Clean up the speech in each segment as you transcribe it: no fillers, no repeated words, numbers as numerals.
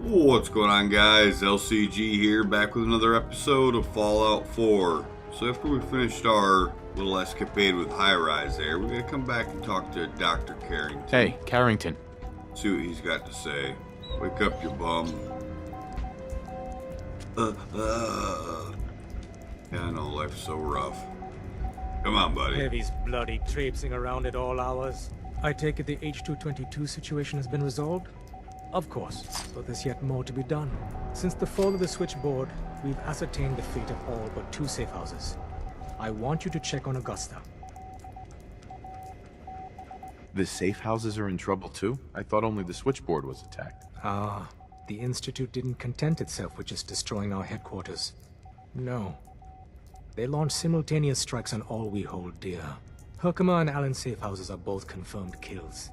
What's going on, guys? LCG here, back with another episode of Fallout 4. So after we finished our little escapade with High Rise there, we're going to come back and talk to Dr. Carrington. Hey, Carrington. See what he's got to say. Wake up, you bum. Yeah, I know, life's so rough. Come on, buddy. Heavy's bloody traipsing around at all hours. I take it the H-222 situation has been resolved? Of course, but there's yet more to be done. Since the fall of the switchboard, we've ascertained the fate of all but 2 safe houses. I want you to check on Augusta. The safe houses are in trouble too? I thought only the switchboard was attacked. Ah, the Institute didn't content itself with just destroying our headquarters. No. They launched simultaneous strikes on all we hold dear. Herkimer and Allen's safe houses are both confirmed kills.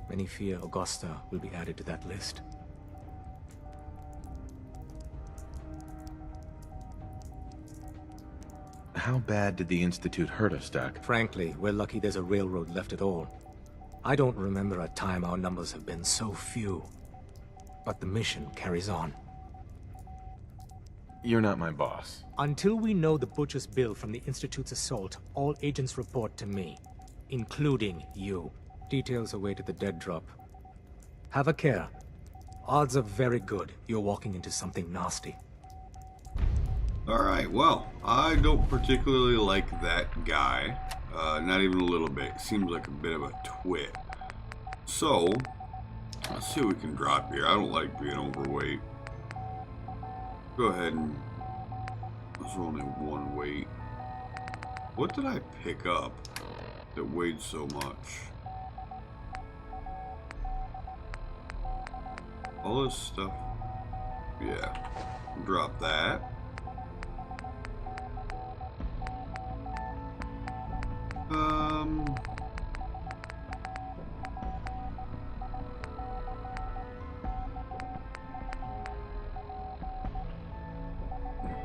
Many fear Augusta will be added to that list. How bad did the Institute hurt us, Doc? Frankly, we're lucky there's a railroad left at all. I don't remember a time our numbers have been so few. But the mission carries on. You're not my boss. Until we know the butcher's bill from the Institute's assault, all agents report to me, including you. Details await at the dead drop. Have a care. Odds are very good you're walking into something nasty. Alright, well, I don't particularly like that guy. Not even a little bit. Seems like a bit of a twit. So, let's see what we can drop here. I don't like being overweight. Go ahead and... There's only one weight. What did I pick up that weighed so much? All this stuff. Yeah. Drop that.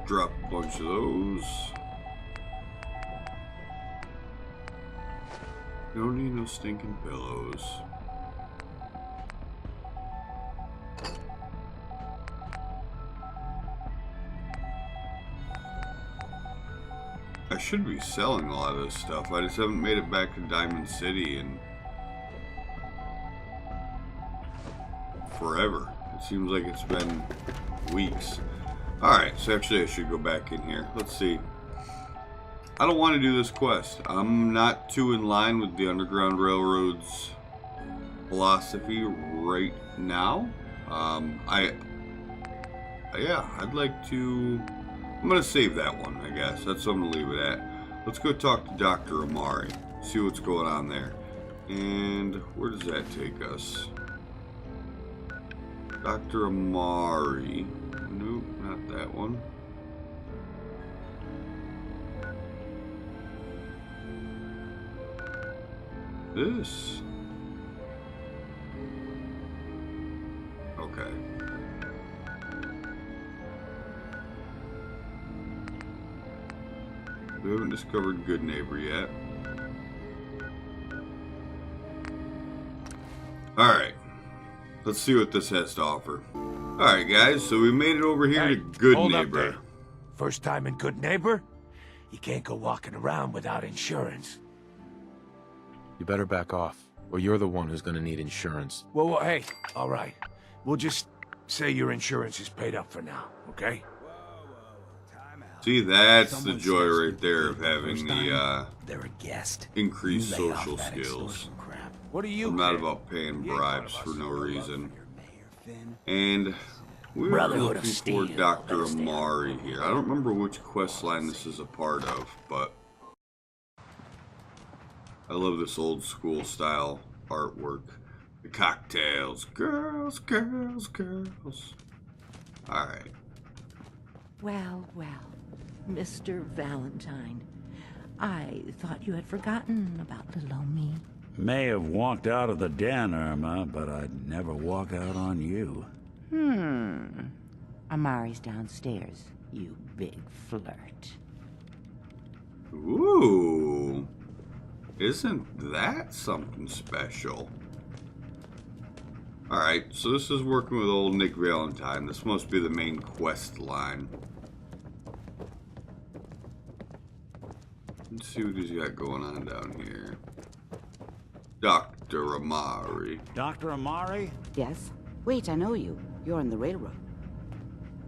Drop a bunch of those. Don't need no stinking pillows. I should be selling a lot of this stuff. I just haven't made it back to Diamond City in forever. It seems like it's been weeks. Alright, so actually I should go back in here. Let's see. I don't want to do this quest. I'm not too in line with the Underground Railroad's philosophy right now. Yeah, I'd like to... I'm going to save that one, I guess. That's what I'm going to leave it at. Let's go talk to Dr. Amari. See what's going on there. And where does that take us? Dr. Amari. Nope, not that one. This. Okay. We haven't discovered Good Neighbor yet. Alright. Let's see what this has to offer. Alright guys, so we made it over here to Good Neighbor. First time in Good Neighbor? You can't go walking around without insurance. You better back off, or you're the one who's gonna need insurance. Well, hey, alright. We'll just say your insurance is paid up for now, okay? See, that's the joy right there of having the they're a guest. increased social skills. What do you I'm not care? about paying bribes for no reason. And we're Brotherhood of looking for Steel, Dr. understand. Amari here. I don't remember which quest line this is a part of, but I love this old school style artwork. The cocktails. Girls, girls, girls. Alright. Well, well, Mr. Valentine, I thought you had forgotten about little old me. May have walked out of the den, Irma, but I'd never walk out on you. Amari's downstairs, you big flirt. Ooh. Isn't that something special? Alright, so this is working with old Nick Valentine. This must be the main quest line. Let's see what he's got going on down here. Dr. Amari. Dr. Amari? Yes? Wait, I know you. You're in the railroad.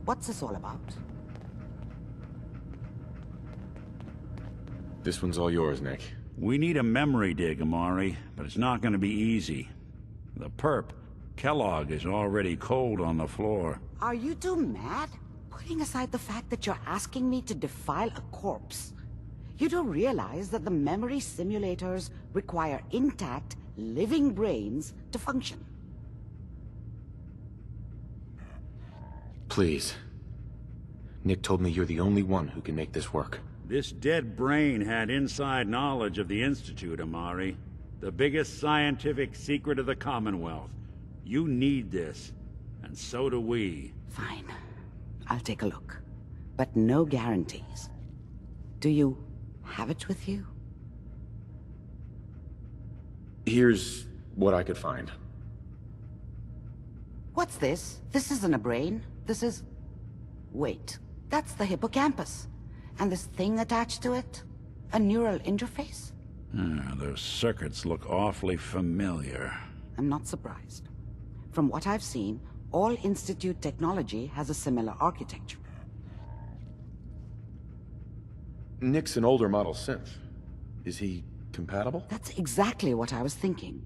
What's this all about? This one's all yours, Nick. We need a memory dig, Amari, but it's not going to be easy. The perp, Kellogg, is already cold on the floor. Are you two mad? Putting aside the fact that you're asking me to defile a corpse, you do realize that the memory simulators require intact, living brains to function. Please. Nick told me you're the only one who can make this work. This dead brain had inside knowledge of the Institute, Amari. The biggest scientific secret of the Commonwealth. You need this, and so do we. Fine. I'll take a look. But no guarantees. Do you have it with you? Here's what I could find. What's this? This isn't a brain. This is... Wait. That's the hippocampus. And this thing attached to it? A neural interface? Those circuits look awfully familiar. I'm not surprised. From what I've seen, all Institute technology has a similar architecture. Nick's an older model synth. Is he compatible? That's exactly what I was thinking.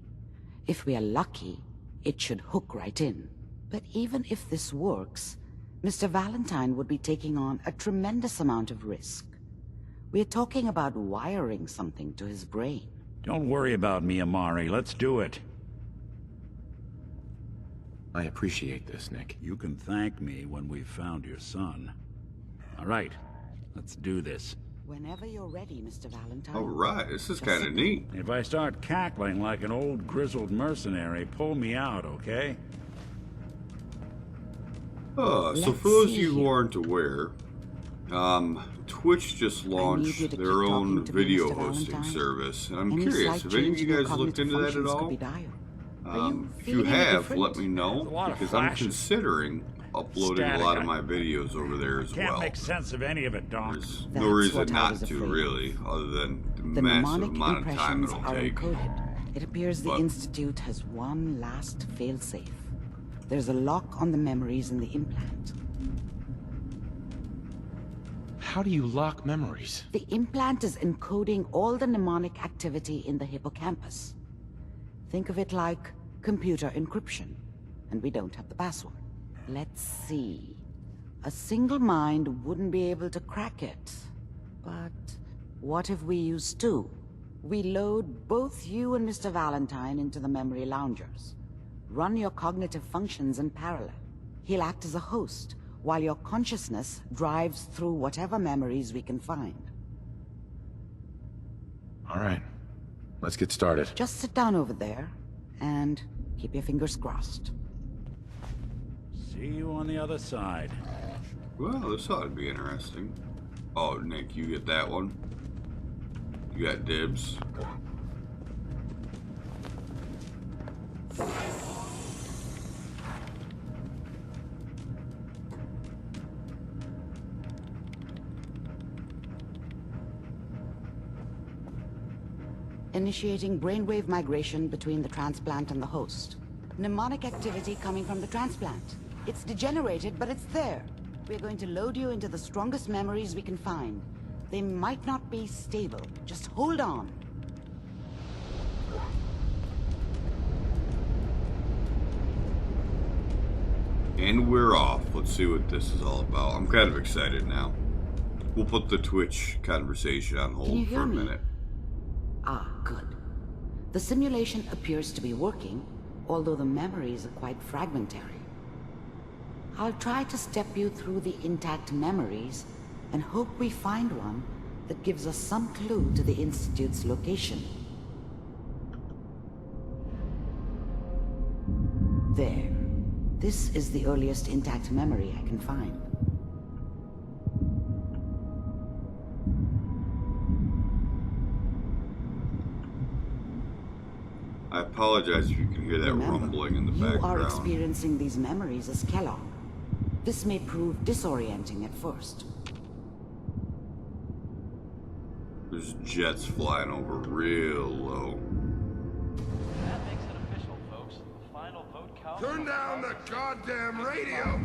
If we are lucky, it should hook right in. But even if this works, Mr. Valentine would be taking on a tremendous amount of risk. We're talking about wiring something to his brain. Don't worry about me, Amari. Let's do it. I appreciate this, Nick. You can thank me when we've found your son. All right, let's do this. Whenever you're ready, Mr. Valentine. Alright, this is kind of neat. If I start cackling like an old grizzled mercenary, pull me out, okay? So Let's for those of see you who here. aren't aware, Twitch just launched you to their keep own talking to me, video Mr. hosting Valentine. service. And I'm Any curious, slight have any of change you in your guys looked into that at cognitive all? functions could be dire. Are you If you feeling any have, different? let me know, There's a lot of because I'm flashes. considering uploading a Static. lot of my videos over there as Can't well. make sense of any of it, Doc. There's That's no reason what I not was to, afraid really, other than the The massive mnemonic amount of time impressions it'll are take. encoded. It appears the But- Institute has one last failsafe. There's a lock on the memories in the implant. How do you lock memories? The implant is encoding all the mnemonic activity in the hippocampus. Think of it like computer encryption, and we don't have the password. Let's see. A single mind wouldn't be able to crack it. But what if we use two? We load both you and Mr. Valentine into the memory loungers. Run your cognitive functions in parallel. He'll act as a host, while your consciousness drives through whatever memories we can find. All right. Let's get started. Just sit down over there, and keep your fingers crossed. See you on the other side. Well, this ought to be interesting. Oh, Nick, you get that one. You got dibs. Initiating brainwave migration between the transplant and the host. Mnemonic activity coming from the transplant. It's degenerated, but it's there. We're going to load you into the strongest memories we can find. They might not be stable. Just hold on. And we're off. Let's see what this is all about. I'm kind of excited now. We'll put the Twitch conversation on Can you hold hear for a me? minute. Ah, good. The simulation appears to be working, although the memories are quite fragmentary. I'll try to step you through the intact memories and hope we find one that gives us some clue to the Institute's location. There. This is the earliest intact memory I can find. I apologize if you can hear that Remember, rumbling in the you are background. experiencing these memories as Kellogg. This may prove disorienting at first. There's jets flying over real low. That makes it official, folks. The final vote count. Turn down the goddamn radio!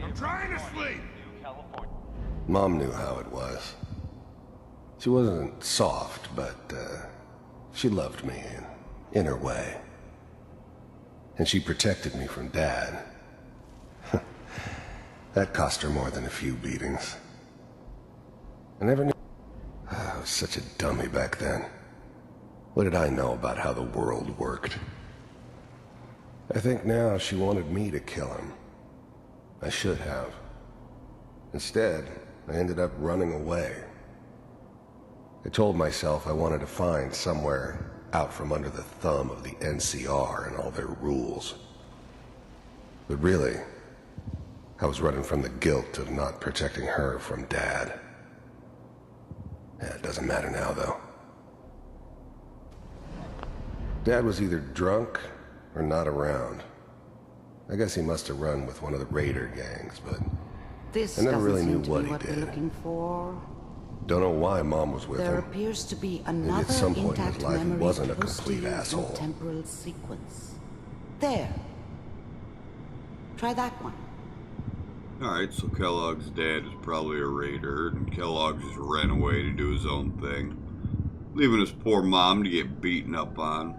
I'm trying to sleep! New California. Mom knew how it was. She wasn't soft, but she loved me in her way. And she protected me from Dad. That cost her more than a few beatings. I never knew... I was such a dummy back then. What did I know about how the world worked? I think now she wanted me to kill him. I should have. Instead, I ended up running away. I told myself I wanted to find somewhere out from under the thumb of the NCR and all their rules. But really, I was running from the guilt of not protecting her from Dad. Yeah, it doesn't matter now, though. Dad was either drunk or not around. I guess he must have run with one of the raider gangs, but This I never doesn't really seem knew to what be he what we're did. looking for. Don't know why Mom was with There him. appears to be Maybe another at some point in his intact life he memory wasn't a close to complete you in asshole. temporal sequence. There. Try that one. Alright, so Kellogg's dad is probably a raider, and Kellogg just ran away to do his own thing, leaving his poor mom to get beaten up on.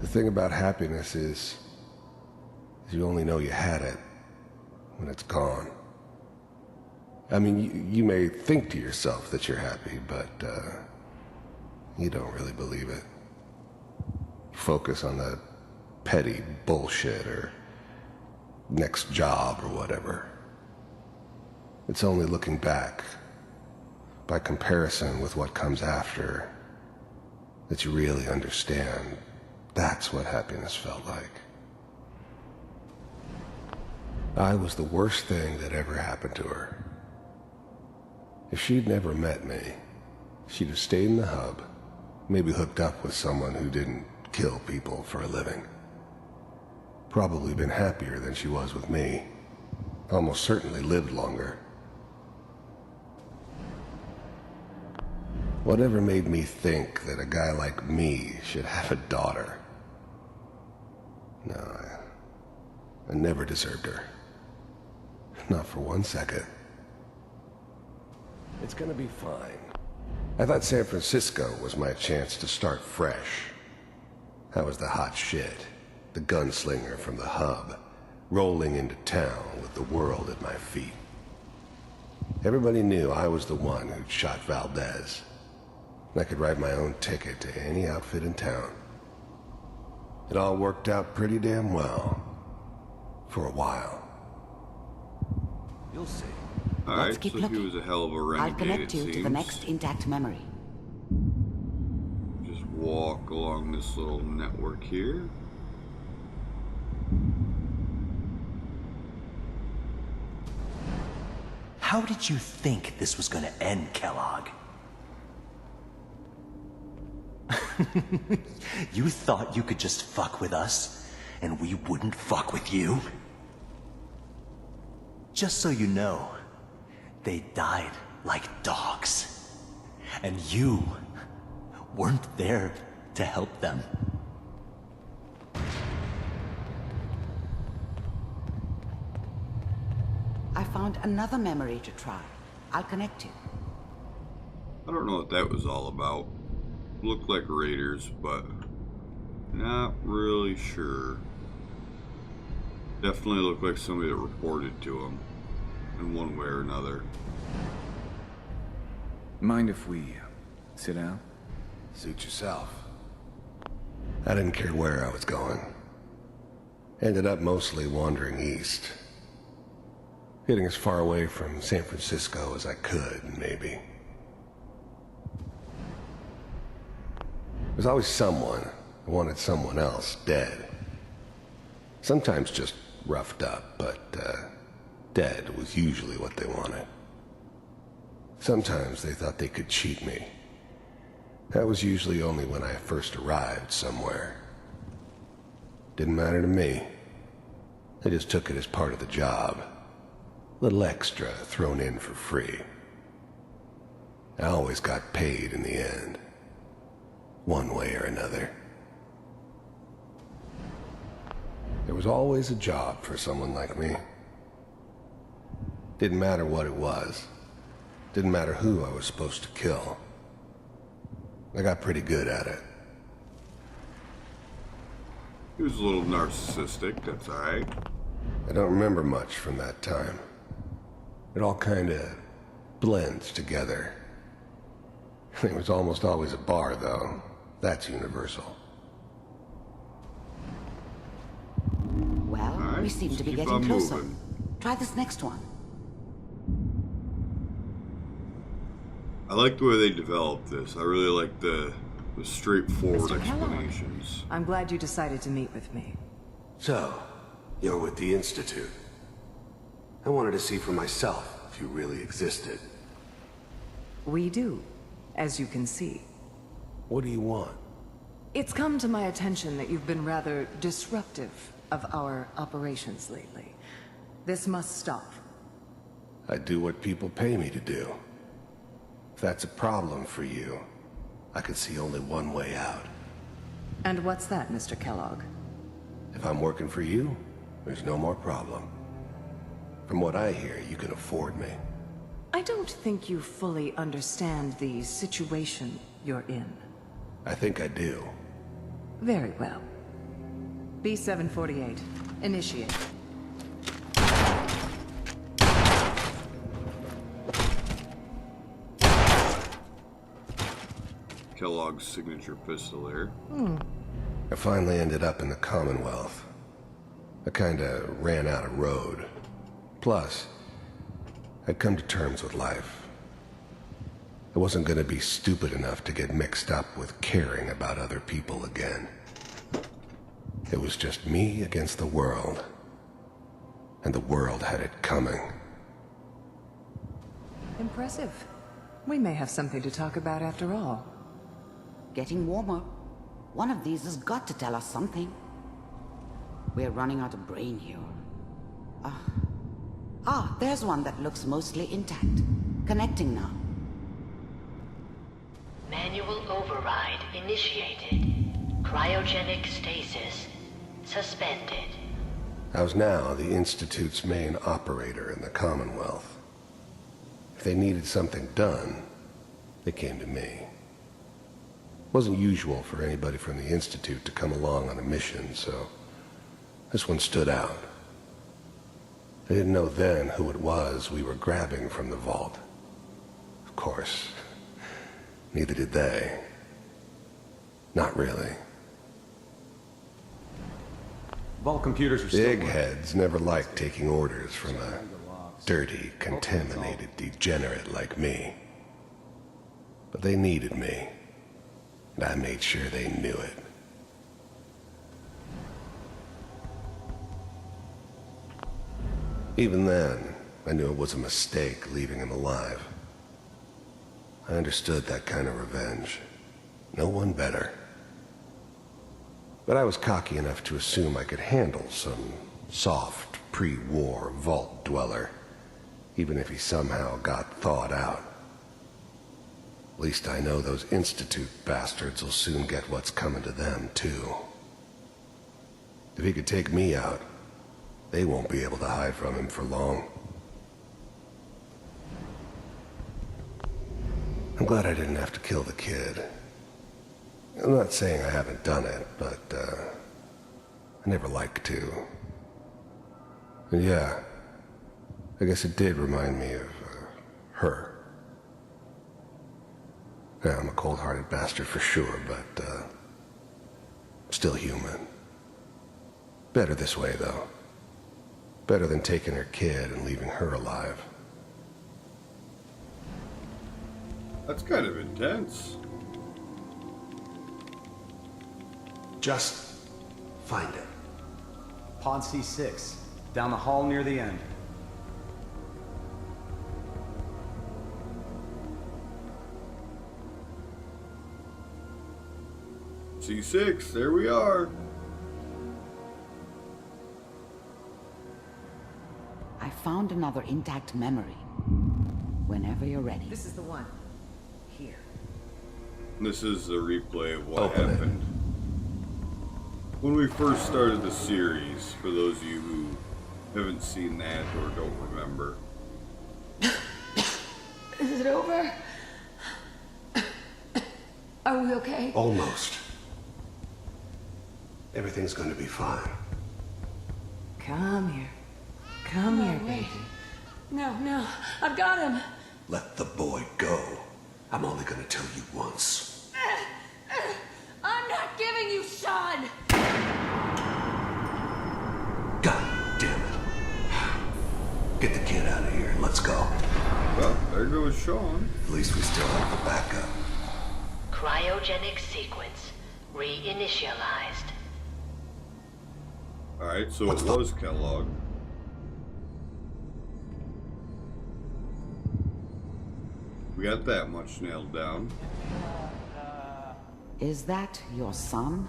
The thing about happiness is you only know you had it when it's gone. I mean, you may think to yourself that you're happy, but you don't really believe it. Focus on the petty bullshit or next job or whatever. It's only looking back, by comparison with what comes after, that you really understand that's what happiness felt like. I was the worst thing that ever happened to her. If she'd never met me, she'd have stayed in the hub, maybe hooked up with someone who didn't kill people for a living. Probably been happier than she was with me. Almost certainly lived longer. Whatever made me think that a guy like me should have a daughter? No, I never deserved her. Not for 1 second. It's gonna be fine. I thought San Francisco was my chance to start fresh. I was the hot shit, the gunslinger from the hub, rolling into town with the world at my feet. Everybody knew I was the one who'd shot Valdez. I could write my own ticket to any outfit in town. It all worked out pretty damn well. For a while. You'll see. Alright, Let's keep so he looking. was a hell of a I'll renegade, connect it you to the seems. next intact memory. Just walk along this little network here. How did you think this was gonna end, Kellogg? You thought you could just fuck with us, and we wouldn't fuck with you? Just so you know, they died like dogs. And you weren't there to help them. I found another memory to try. I'll connect you. I don't know what that was all about. Looked like raiders, but not really sure. Definitely looked like somebody that reported to him in one way or another. Mind if we sit down? Suit yourself. I didn't care where I was going. Ended up mostly wandering east. Getting as far away from San Francisco as I could, maybe. There's always someone who wanted someone else dead. Sometimes just roughed up, but dead was usually what they wanted. Sometimes they thought they could cheat me. That was usually only when I first arrived somewhere. Didn't matter to me. I just took it as part of the job. Little extra thrown in for free. I always got paid in the end. One way or another. There was always a job for someone like me. Didn't matter what it was. Didn't matter who I was supposed to kill. I got pretty good at it. He was a little narcissistic, that's alright. I don't remember much from that time. It all kinda blends together. There was almost always a bar, though. That's universal. Well, Alright, we seem to be keep getting on closer. moving. Try this next one. I like the way they developed this. I really like the straightforward Mr. Kellogg. explanations. I'm glad you decided to meet with me. So, you're with the Institute. I wanted to see for myself if you really existed. We do, as you can see. What do you want? It's come to my attention that you've been rather disruptive of our operations lately. This must stop. I do what people pay me to do. If that's a problem for you, I can see only one way out. And what's that, Mr. Kellogg? If I'm working for you, there's no more problem. From what I hear, you can afford me. I don't think you fully understand the situation you're in. I think I do. Very well. B-748, initiate. Kellogg's signature pistol there. I finally ended up in the Commonwealth. I kinda ran out of road. Plus, I'd come to terms with life. I wasn't gonna be stupid enough to get mixed up with caring about other people again. It was just me against the world. And the world had it coming. Impressive. We may have something to talk about after all. Getting warmer. One of these has got to tell us something. We're running out of brain here. There's one that looks mostly intact. Connecting now. Manual override initiated. Cryogenic stasis suspended. I was now the Institute's main operator in the Commonwealth. If they needed something done, they came to me. It wasn't usual for anybody from the Institute to come along on a mission, so this one stood out. I didn't know then who it was we were grabbing from the vault. Of course, neither did they. Not really. Vault computers are still Big working. heads never liked taking orders from a dirty, contaminated degenerate like me. But they needed me, and I made sure they knew it. Even then, I knew it was a mistake leaving him alive. I understood that kind of revenge. No one better. But I was cocky enough to assume I could handle some soft, pre-war vault dweller, even if he somehow got thawed out. At least I know those Institute bastards will soon get what's coming to them, too. If he could take me out, they won't be able to hide from him for long. I'm glad I didn't have to kill the kid. I'm not saying I haven't done it, but, I never liked to. And yeah, I guess it did remind me of, her. Yeah, I'm a cold-hearted bastard for sure, but, still human. Better this way, though. Better than taking her kid and leaving her alive. That's kind of intense. Just find it. Pod C6, down the hall near the end. C6, there we are. I found another intact memory. Whenever you're ready. This is the one. Here. This is the replay of what Open it. happened when we first started the series, for those of you who haven't seen that or don't remember. Is it over? Are we okay? Almost. Everything's gonna be fine. Come here. Come here, baby. No, no. I've got him. Let the boy go. I'm only gonna tell you once. I'm not giving you Shaun. God damn it. Get the kid out of here. Let's go. Well, there goes Shaun. At least we still have the backup. Cryogenic sequence reinitialized. Alright, so it was Kellogg. We got that much nailed down. Is that your son?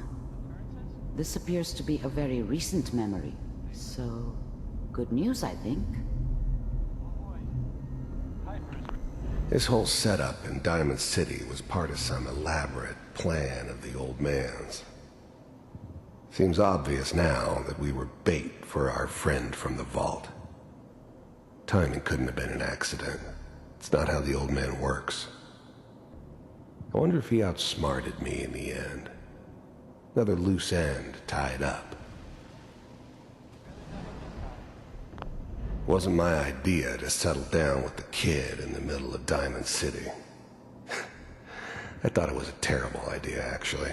This appears to be a very recent memory. So, good news, I think. This whole setup in Diamond City was part of some elaborate plan of the old man's. Seems obvious now that we were bait for our friend from the vault. Timing couldn't have been an accident. It's not how the old man works. I wonder if he outsmarted me in the end. Another loose end tied up. Wasn't my idea to settle down with the kid in the middle of Diamond City. I thought it was a terrible idea, actually.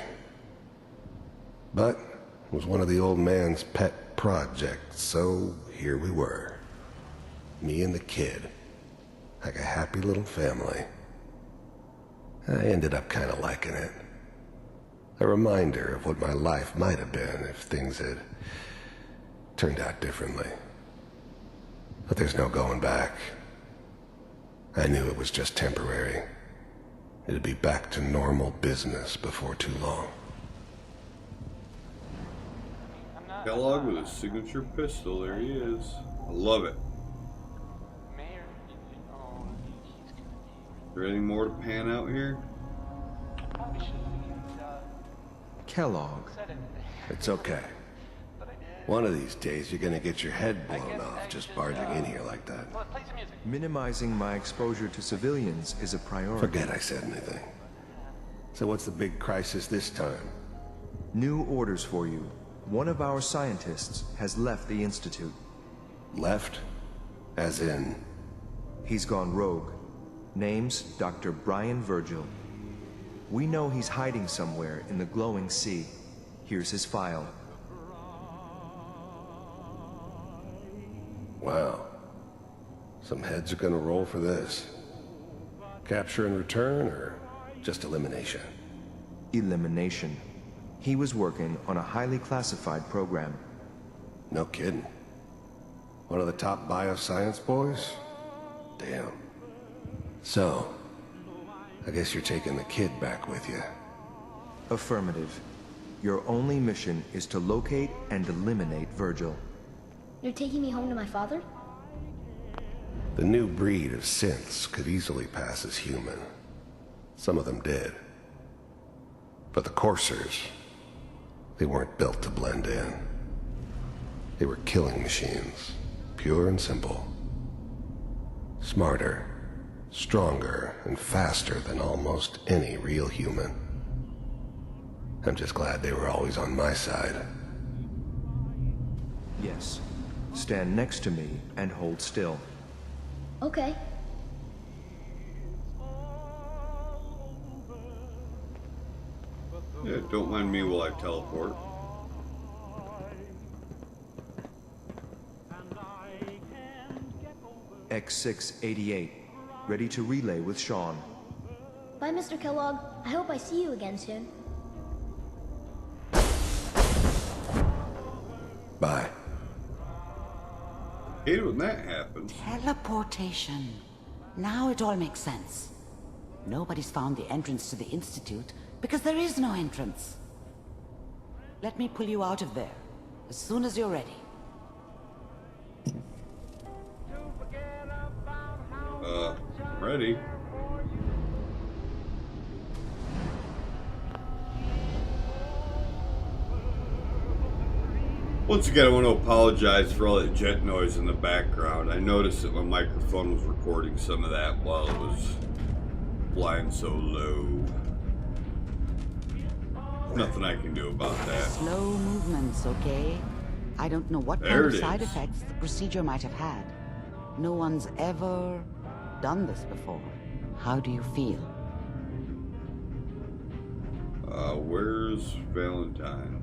But it was one of the old man's pet projects, so here we were. Me and the kid. Like a happy little family. I ended up kind of liking it. A reminder of what my life might have been if things had turned out differently. But there's no going back. I knew it was just temporary. It'd be back to normal business before too long. Kellogg with his signature pistol, there he is. I love it. Is there anything more to pan out here? Kellogg. It's okay. One of these days you're gonna get your head blown off just barging in here like that. Minimizing my exposure to civilians is a priority. Forget I said anything. So what's the big crisis this time? New orders for you. One of our scientists has left the Institute. Left? As in? He's gone rogue. Name's Dr. Brian Virgil. We know he's hiding somewhere in the glowing sea. Here's his file. Wow. Some heads are gonna roll for this. Capture and return, or just elimination? Elimination. He was working on a highly classified program. No kidding. One of the top bioscience boys? Damn. So, I guess you're taking the kid back with you. Affirmative. Your only mission is to locate and eliminate Virgil. You're taking me home to my father? The new breed of synths could easily pass as human. Some of them did. But the coursers, they weren't built to blend in. They were killing machines, pure and simple. Smarter, stronger, and faster than almost any real human. I'm just glad they were always on my side. Yes. Stand next to me and hold still. Okay. Yeah, don't mind me while I teleport. X688. Ready to relay with Shaun. Bye, Mr. Kellogg. I hope I see you again soon. Bye. Hate it when that happens. Teleportation. Now it all makes sense. Nobody's found the entrance to the Institute because there is no entrance. Let me pull you out of there as soon as you're ready. Ready? Once again, I want to apologize for all that jet noise in the background. I noticed that my microphone was recording some of that while it was flying so low. Nothing I can do about that. Slow movements, okay? I don't know what kind of side effects the procedure might have had. No one's ever done this before. How do you feel? Where's Valentine?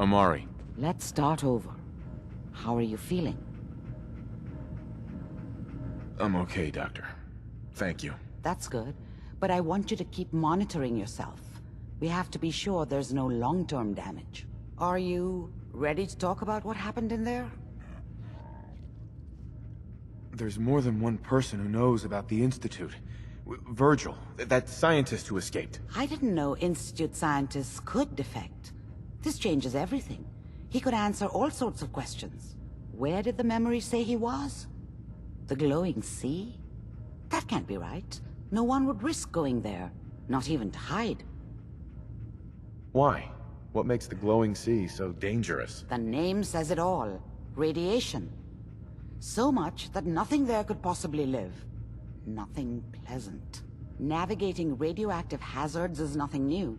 Amari. Let's start over. How are you feeling? I'm okay, Doctor. Thank you. That's good, but I want you to keep monitoring yourself. We have to be sure there's no long-term damage. Are you ready to talk about what happened in there? There's more than one person who knows about the Institute. Virgil, that scientist who escaped. I didn't know Institute scientists could defect. This changes everything. He could answer all sorts of questions. Where did the memory say he was? The glowing sea? That can't be right. No one would risk going there, not even to hide. Why? What makes the glowing sea so dangerous? The name says it all. Radiation. So much that nothing there could possibly live. Nothing pleasant. Navigating radioactive hazards is nothing new.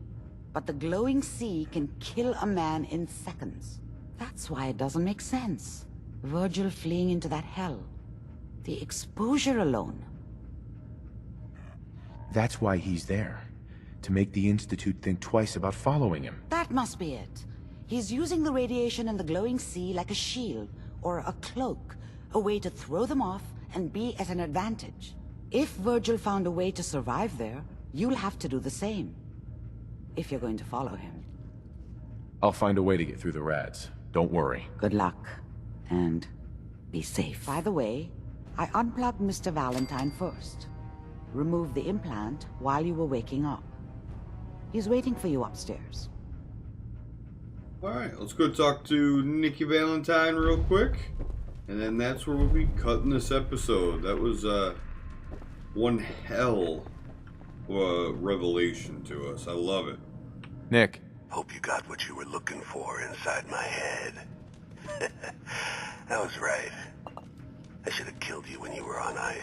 But the glowing sea can kill a man in seconds. That's why it doesn't make sense. Virgil fleeing into that hell. The exposure alone. That's why he's there. To make the Institute think twice about following him. That must be it. He's using the radiation in the glowing sea like a shield, or a cloak. A way to throw them off and be at an advantage. If Virgil found a way to survive there, you'll have to do the same. If you're going to follow him. I'll find a way to get through the rads. Don't worry. Good luck. And be safe. By the way, I unplugged Mr. Valentine first. Removed the implant while you were waking up. He's waiting for you upstairs. Alright, let's go talk to Nikki Valentine real quick. And then that's where we'll be cutting this episode. That was one hell revelation to us. I love it. Nick. Hope you got what you were looking for inside my head. That was right. I should have killed you when you were on ice.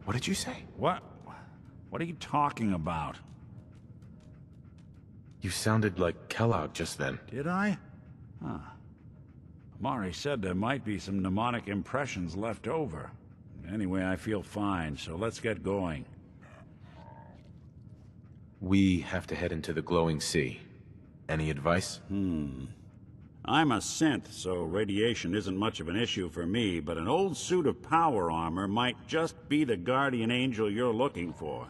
What did you say? What are you talking about? You sounded like Kellogg just then. Did I? Huh. Amari said there might be some mnemonic impressions left over. Anyway, I feel fine, so let's get going. We have to head into the glowing sea. Any advice? I'm a synth, so radiation isn't much of an issue for me, but an old suit of power armor might just be the guardian angel you're looking for.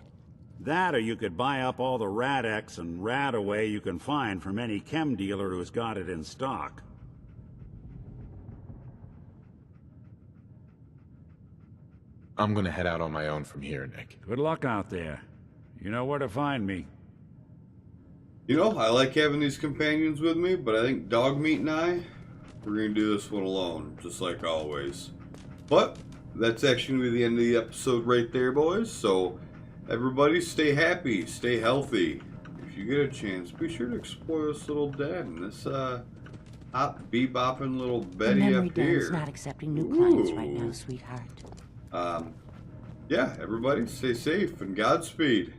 That, or you could buy up all the Rad-X and Rad-Away you can find from any chem dealer who's got it in stock. I'm gonna head out on my own from here, Nick. Good luck out there. You know where to find me. You know, I like having these companions with me, but I think Dogmeat and I, we're going to do this one alone, just like always. But that's actually going to be the end of the episode right there, boys. So, everybody stay happy, stay healthy. If you get a chance, be sure to explore this little den, this hop bebopping little Betty the memory up here. den's not accepting new clients right now, sweetheart. Yeah, everybody stay safe and Godspeed.